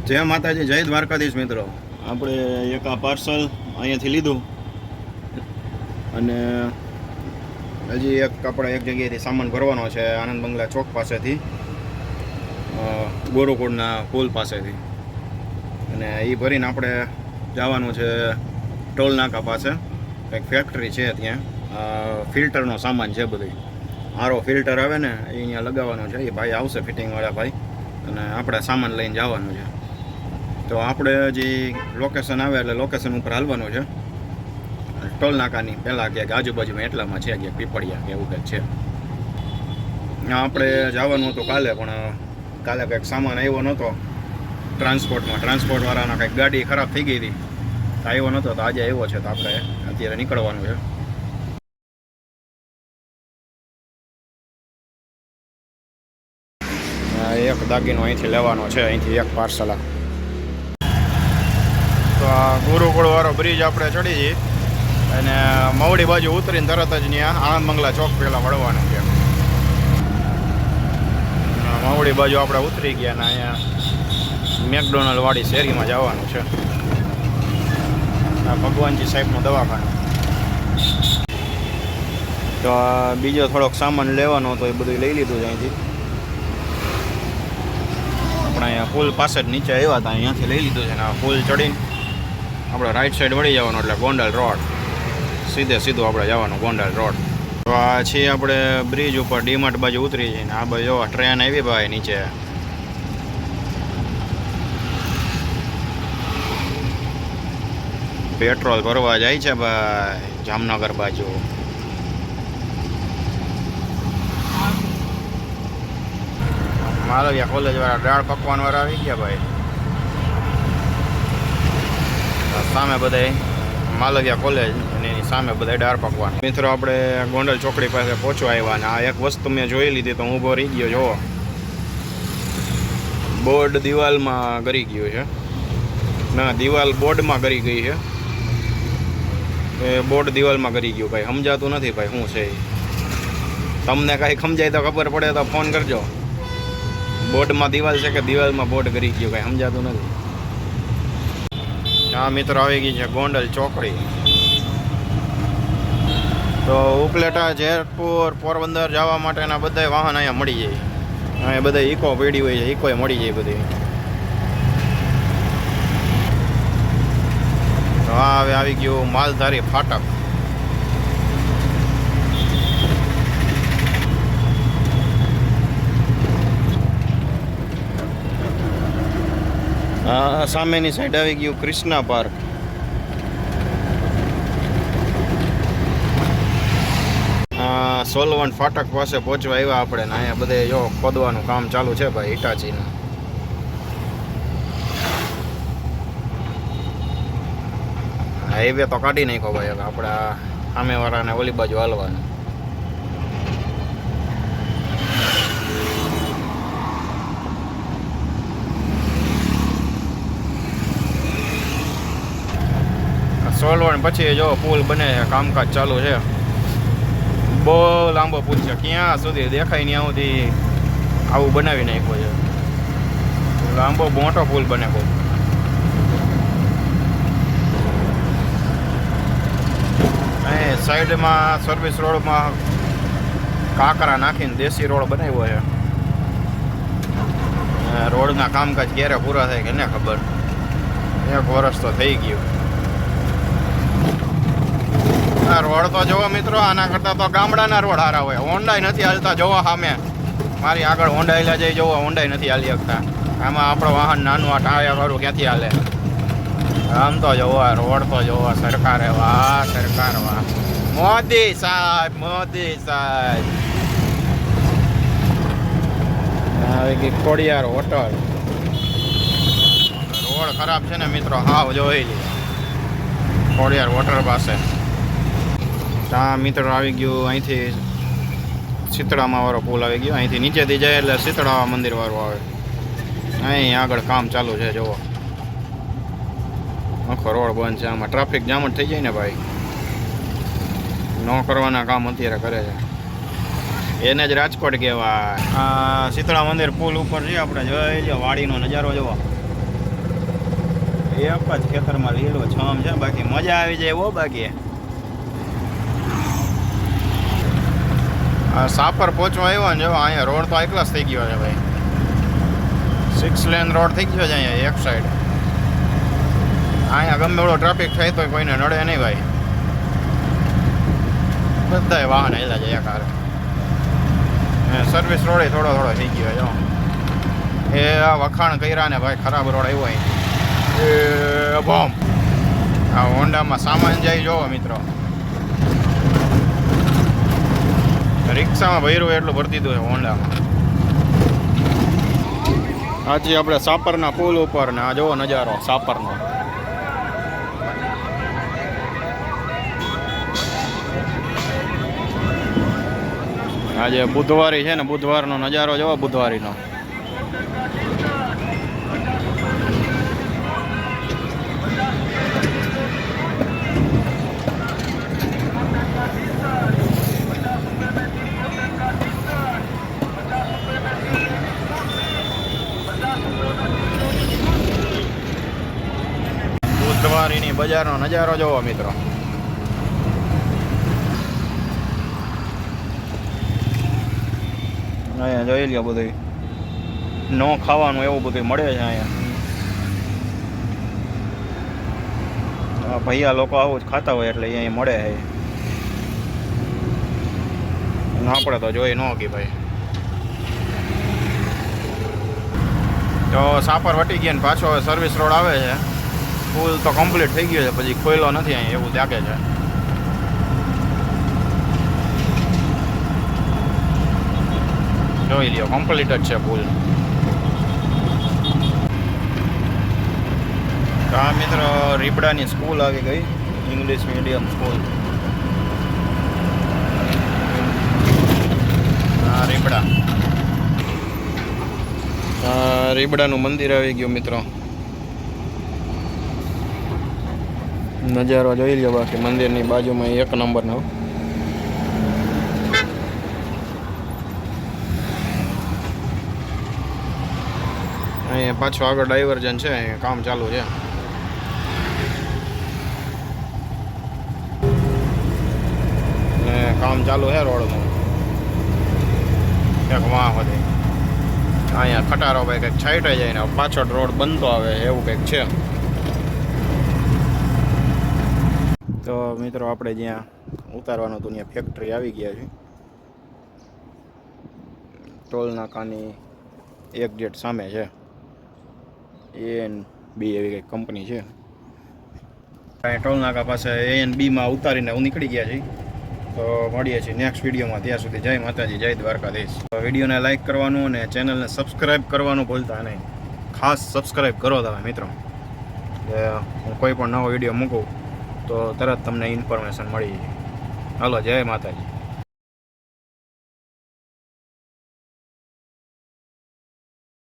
જય માતાજી, જય દ્વારકાધીશ મિત્રો. આપણે એક આ પાર્સલ અહીંયાથી લીધું અને હજી આપણે એક જગ્યાએથી સામાન ભરવાનો છે આનંદ બંગલા ચોક પાસેથી, ગોરુકુળના પુલ પાસેથી, અને એ ભરીને આપણે જવાનું છે ટોલ નાકા પાસે. કંઈક ફેક્ટરી છે ત્યાં, ફિલ્ટરનો સામાન છે બધું. આરો ફિલ્ટર આવે ને એ અહીંયા લગાવવાનો છે. એ ભાઈ આવશે, ફિટિંગવાળા ભાઈ, અને આપણે સામાન લઈને જવાનું છે. તો આપણે જે લોકેશન આવે એટલે લોકેશન ઉપર હાલવાનું છે. ટોલ નાકાની પહેલાં ક્યાંક આજુબાજુમાં એટલામાં છે, ક્યાંક પીપળિયા કે એવું કંઈક છે. આપણે જવાનું હતું કાલે, પણ કાલે કંઈક સામાન આવ્યો નહોતો ટ્રાન્સપોર્ટવાળાના. કંઈક ગાડી ખરાબ થઈ ગઈ હતી, આવ્યો નહોતો, તો આજે આવ્યો છે. તો આપણે અત્યારે નીકળવાનું છે. એક દાગીનો અહીંથી લેવાનો છે, અહીંથી એક પાર્સલ. તો આ ગુરુકુળવાળો બ્રિજ આપણે ચડી જઈએ અને મવડી બાજુ ઉતરીને તરત જ ત્યાં આનંદ બંગલા ચોક પહેલાં વળવાનું છે. મવડી બાજુ આપણે ઉતરી ગયા ને અહીંયા મેકડોનલ્ડ વાળી શેરીમાં જવાનું છે. આ ભગવાનજી સાહેબનું દવાખાનું. તો બીજો થોડોક સામાન લેવાનો હતો, એ બધું લઈ લીધું છે અહીંથી. આપણે અહીંયા પુલ પાસે જ નીચે આવ્યા હતા, અહીંયાથી લઈ લીધું છે ને આ પુલ ચડીને આપણે રાઈટ સાઈડ વળી જવાનું એટલે ગોંડલ રોડ, સીધું આપણે જવાનું ગોંડલ રોડ. તો આ છીએ આપણે બ્રિજ ઉપર ડીમાર્ટ બાજુ ઉતરી જઈને. આ બાજુ ટ્રેન આવી ભાઈ નીચે. પેટ્રોલ ભરવા જાય છે ભાઈ જામનગર બાજુ. માલવિયા કોલેજ વાળા દાળ પકવાન વાળા આવી ગયા ભાઈ. સામે બધા માલવિયા કોલેજ અને એની સામે બધા દાળ પકવાન. મિત્રો, આપણે ગોંડલ ચોકડી પાસે પહોંચવા આવ્યા ને આ એક વસ્તુ મેં જોઈ લીધી તો હું ઊભો રહી ગયો. જોવો, બોર્ડ દિવાલમાં ગરી ગયું છે. ના, દિવાલ બોર્ડમાં ગરી ગઈ છે. એ બોર્ડ દિવાલમાં ગરી ગયું ભાઈ. સમજાતું નથી ભાઈ શું છે. તમને કાંઈ સમજાય તો ખબર પડે તો ફોન કરજો. બોર્ડમાં દિવાલ છે કે દિવાલમાં બોર્ડ ગરી ગયું, કાંઈ સમજાતું નથી. હા મિત્રો, આવી ગઈ છે ગોંડલ ચોકડી. તો ઉપલેટા, જેતપુર, પોરબંદર જવા માટેના બધા વાહન અહીંયા મળી જાય. અહીંયા બધા ઇકો પડી હોય છે, ઇકોએ મળી જાય બધી. તો હા, હવે આવી ગયું માલધારી ફાટક. સામેની સાઈડ આવી ગયું કૃષ્ણા પાર્ક. સોલવન ફાટક પાસે પહોંચવા આવ્યા આપણે ને અહીંયા બધે જો ખોદવાનું કામ ચાલુ છે ભાઈ, હિટાચીનું. હાઈવે તો કાઢી નાખ્યો ભાઈ. હવે આપણે સામેવાળાને ઓલી બાજુ હાલવાનું. સોલવણ પછી જો પુલ બને છે, કામકાજ ચાલુ છે. બહુ લાંબો પુલ છે, ક્યાં સુધી દેખાય નહીં સુધી આવું બનાવી નાખ્યો છે. લાંબો મોટો પુલ બને બહુ. અહીં સાઈડમાં સર્વિસ રોડમાં કાંકરા નાખીને દેશી રોડ બનાવ્યો છે. રોડના કામકાજ ક્યારે પૂરા થાય કે ને ખબર. 1 વર્ષ તો થઈ ગયું. આ રોડ તો જોવો મિત્રો, આના કરતાં તો ગામડાના રોડ સારા હોય. હોન્ડાઈ નથી હાલતા, જોવો સામે મારી આગળ હોન્ડાઈલા જઈ જોવો, હોન્ડાઈ નથી હાલી શકતા. આમાં આપણો વાહન નાનું આ ટાયા વાળું ક્યાંથી હાલે. આમ તો જોવો રોડ તો જોવો. સરકારે વાહ, સરકાર વાહ. મોદી સાહેબ, મોદી સાહેબ. આવી ગઈ ખોડિયાર હોટલ. રોડ ખરાબ છે ને મિત્રો, હાવ જોઈ લે. ખોડિયાર હોટલ પાસે ત્યાં મિત્રો આવી ગયું. અહીંથી શીતળામાં વાળો પુલ આવી ગયો. અહીંથી નીચેથી જાય એટલે શીતળા મંદિર વાળું આવે. અહીં આગળ કામ ચાલુ છે જુઓ. આખો રોડ બંધ છે. આમાં ટ્રાફિક જામ જ થઈ જાય ને ભાઈ. ન કરવાના કામ અત્યારે કરે છે. એને જ રાજકોટ કહેવાય. આ શીતળા મંદિર પુલ ઉપર છે આપણે. જોઈ લો વાડીનો નજારો જોવો. એક જ ખેતરમાં લીલું છમ છે, બાકી મજા આવી જાય એવો. બાકી આ સાપર પહોંચવા આવ્યો ને, જો અહીંયા રોડ તો એકલા જ થઈ ગયો છે ભાઈ. 6 લેન રોડ થઈ ગયો છે અહીંયા એક સાઈડ. અહીંયા ગમે એવડો ટ્રાફિક થાય તો કોઈને નડે નહીં ભાઈ. બધાય વાહન હેલા જાય એક હારે. સર્વિસ રોડ થોડો થઈ ગયો જો. એ આ વખાણ કર્યા ને ભાઈ, ખરાબ રોડ આવ્યો અહીં. એ બોમ આ હોન્ડામાં સામાન જાય જોવો મિત્રો. રિક્ષામાં ભર્યું એટલું ભરતી દીધું છે હોન્ડામાં. આજે આપણે સાપરના પુલ ઉપર ને આ જોવો નજારો સાપરનો. આજે બુધવારી છે ને, બુધવારનો નજારો જોવો બુધવારીનો. બુધવારીની બજારનો નજારો જોવો મિત્રો. અહીંયા જોઈ લ્યો બધું ન ખાવાનું એવું બધું મળે છે અહીંયા. ભૈયા લોકો આવું જ ખાતા હોય એટલે અહીંયા મળે છે. આપણે તો જોઈ ન કે ભાઈ. તો સાપર વટી ગયા ને પાછો હવે સર્વિસ રોડ આવે છે. પુલ તો કમ્પ્લીટ થઈ ગયો છે, પછી ખોયલો નથી અહીંયા એવું લાગે છે. જોઈ લ્યો કમ્પ્લીટ જ છે પુલ. તો આ મિત્રો રીબડાની સ્કૂલ આવી ગઈ, ઇંગ્લિશ મીડિયમ સ્કૂલ. હા રીબડા. રીબડાનું મંદિર આવી ગયું મિત્રો. નજારો જોઈ લ્યો. બાકી મંદિરની બાજુમાં એક નંબરનો. અહીંયા પાછો આગળ ડાયવર્જન છે, અહીંયા કામ ચાલુ છે. કામ ચાલુ છે રોડનું એક વાહ સુધી. અહીંયા ખટારો ભાઈ કંઈક છાંટાઈ જાય ને પાછળ રોડ બનતો આવે એવું કંઈક છે. તો મિત્રો આપણે જ્યાં ઉતારવાનું હતું ત્યાં ફેક્ટરી આવી ગયા છે. ટોલ નાકાની એક્ઝેટ સામે છે. ANB એવી કંઈક કંપની છે. ટોલ નાકા પાસે ANBમાં ઉતારીને નીકળી ગયા છે. તો મળીએ છીએ નેક્સ્ટ વિડીયોમાં. ત્યાં સુધી જય માતાજી, જય દ્વારકાધીશ. વિડીયોને લાઇક કરવાનું અને ચેનલને સબસ્ક્રાઈબ કરવાનું ભૂલતા નહીં. ખાસ સબસ્ક્રાઈબ કરો તમે મિત્રો. હું કોઈ પણ નવો વિડીયો મૂકું તો તરત તમને ઇન્ફોર્મેશન મળી જાય. હાલો, જય માતાજી.